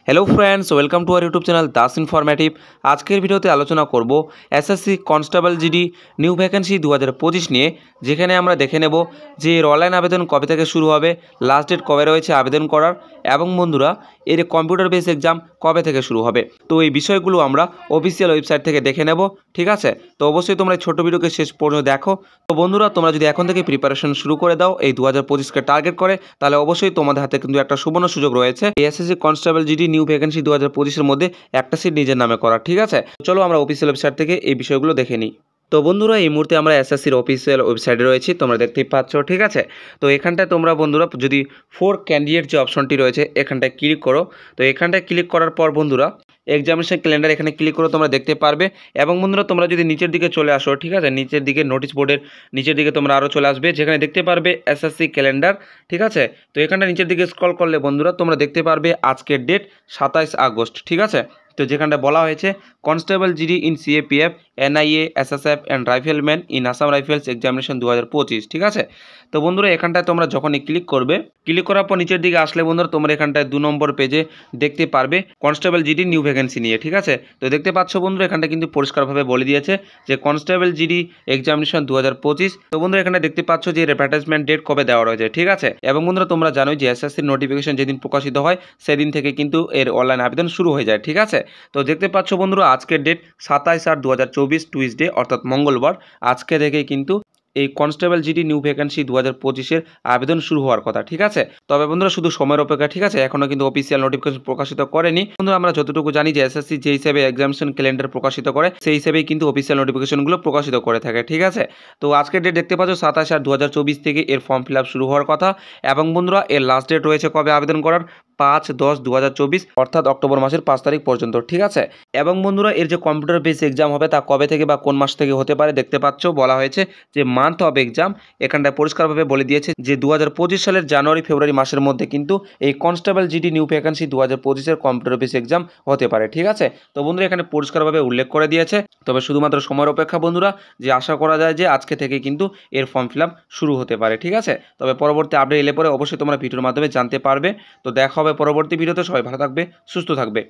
Hello friends, welcome to our YouTube channel Das informative. আজকের ভিডিওতে আলোচনা করব SSC constable GD new vacancy 2025 নিয়ে, যেখানে আমরা দেখে নেব যে এর অনলাইন আবেদন কবে থেকে শুরু হবে, লাস্ট ডেট কবে রয়েছে আবেদন করার, এবং বন্ধুরা এর কম্পিউটার বেস এক্সাম কবে থেকে শুরু হবে। তো এই বিষয়গুলো আমরা অফিসিয়াল ওয়েবসাইট থেকে দেখে নেব, ঠিক আছে? তো অবশ্যই তোমরা এই ছোটো ভিডিওকে শেষ পর্যন্ত দেখো। তো বন্ধুরা, তোমরা যদি এখন থেকে প্রিপারেশন শুরু করে দাও এই 2025কে টার্গেট করে, তাহলে অবশ্যই তোমাদের হাতে কিন্তু একটা সুবর্ণ সুযোগ রয়েছে SSC constable GD new vacancy 2025-এর মধ্যে একটা সিট নিজের নামে করার, ঠিক আছে? চলো আমরা অফিসিয়াল ওয়েবসাইট থেকে এই বিষয়গুলো দেখে নিই। তো বন্ধুরা, এই মুহূর্তে আমরা এসএসসির অফিসিয়াল ওয়েবসাইটে রয়েছি, তোমরা দেখতেই পাচ্ছ, ঠিক আছে? তো এখানটায় তোমরা বন্ধুরা যদি ফোর ক্যান্ডিডেট যে অপশনটি রয়েছে এখানটায় ক্লিক করো। তো এখানটায় ক্লিক করার পর বন্ধুরা এক্সামিনেশন ক্যালেন্ডার এখানে ক্লিক করে তোমরা দেখতে পারবে। এবং বন্ধুরা তোমরা যদি নিচের দিকে চলে আসো, ঠিক আছে, নিচের দিকে নোটিশ বোর্ডের নিচের দিকে তোমরা আরও চলে আসবে, যেখানে দেখতে পারবে এসএসসি ক্যালেন্ডার, ঠিক আছে? তো এখানটা নিচের দিকে স্ক্রল করলে বন্ধুরা তোমরা দেখতে পারবে আজকের ডেট 27 আগস্ট, ঠিক আছে? তো যেখানটা বলা হয়েছে constable GD in CAPF NIA SSF and rifleman in Assam rifles examination 2025, ঠিক আছে? তো বন্ধুরা এখানটায় তোমরা যখনই ক্লিক করবে, ক্লিক করার পর নিচের দিকে আসলে বন্ধুরা তোমরা এখানটায় 2 নম্বর পেজে দেখতে পারবে কনস্টেবল জিডি নিউ ভ্যাকেন্সি নিয়ে, ঠিক আছে? তো দেখতে পাচ্ছ বন্ধুরা এখানটা কিন্তু পরিষ্কারভাবে বলে দিয়েছে যে কনস্টেবল জিডি এক্সামিনেশন 2025। তো বন্ধুরা এখানে দেখতে পাচ্ছ যে অ্যাডভার্টাইজমেন্ট ডেট কবে দেওয়া রয়েছে, ঠিক আছে? এবং বন্ধুরা তোমরা জানোই যে এসএসসির নোটিফিকেশন যেদিন প্রকাশিত হয় সেদিন থেকে কিন্তু এর অনলাইন আবেদন শুরু হয়ে যায়, ঠিক আছে? তো দেখতে পাচ্ছ বন্ধুরা আজকের ডেট 27/8/2024 টুইসডে, অর্থাৎ মঙ্গলবার। আজকে থেকে কিন্তু এই কনস্টেবল জিডি নিউ ভ্যাকেন্সি 2025-এর আবেদন শুরু হওয়ার কথা, ঠিক আছে? তবে বন্ধুরা শুধু সময়ের অপেক্ষা, ঠিক আছে? এখনও কিন্তু অফিসিয়াল নোটিফিকেশন প্রকাশিত করেনি। বন্ধুরা আমরা যতটুকু জানি যে এসএসসি যে হিসেবে এক্সামিনেশন ক্যালেন্ডার প্রকাশিত করে সেই হিসেবেই কিন্তু অফিসিয়াল নোটিফিকেশনগুলো প্রকাশিত করে থাকে, ঠিক আছে? তো আজকের ডেট দেখতে পাচ্ছ 27/8/2024 থেকে এর ফর্ম ফিল আপ শুরু হওয়ার কথা। এবং বন্ধুরা এর লাস্ট ডেট রয়েছে কবে আবেদন করার, 5/10/2024, অর্থাৎ অক্টোবর মাসের 5 তারিখ পর্যন্ত, ঠিক আছে? এবং বন্ধুরা এর যে কম্পিউটার বেস এক্সাম হবে তা কবে থেকে বা কোন মাস থেকে হতে পারে দেখতে পাচ্ছ বলা হয়েছে যে মান্থ অফ এক্সাম এখানটায় পরিষ্কারভাবে বলে দিয়েছে যে 2025 সালের জানুয়ারি ফেব্রুয়ারি মাসের মধ্যে কিন্তু এই কনস্টেবল জিডি নিউ ভ্যাকেন্সি 2025-এর কম্পিউটার বেস এক্সাম হতে পারে, ঠিক আছে? তো বন্ধুরা এখানে পরিষ্কারভাবে উল্লেখ করে দিয়েছে। তবে শুধুমাত্র সময়ের অপেক্ষা বন্ধুরা, যে আশা করা যায় যে আজকে থেকে কিন্তু এর ফর্ম ফিল আপ শুরু হতে পারে, ঠিক আছে? তবে পরবর্তী আপডেট এলে পরে অবশ্যই তোমরা ভিডিওর মাধ্যমে জানতে পারবে। তো দেখা হবে পরবর্তী ভিডিওতে। সবাই ভালো থাকবে, সুস্থ থাকবে।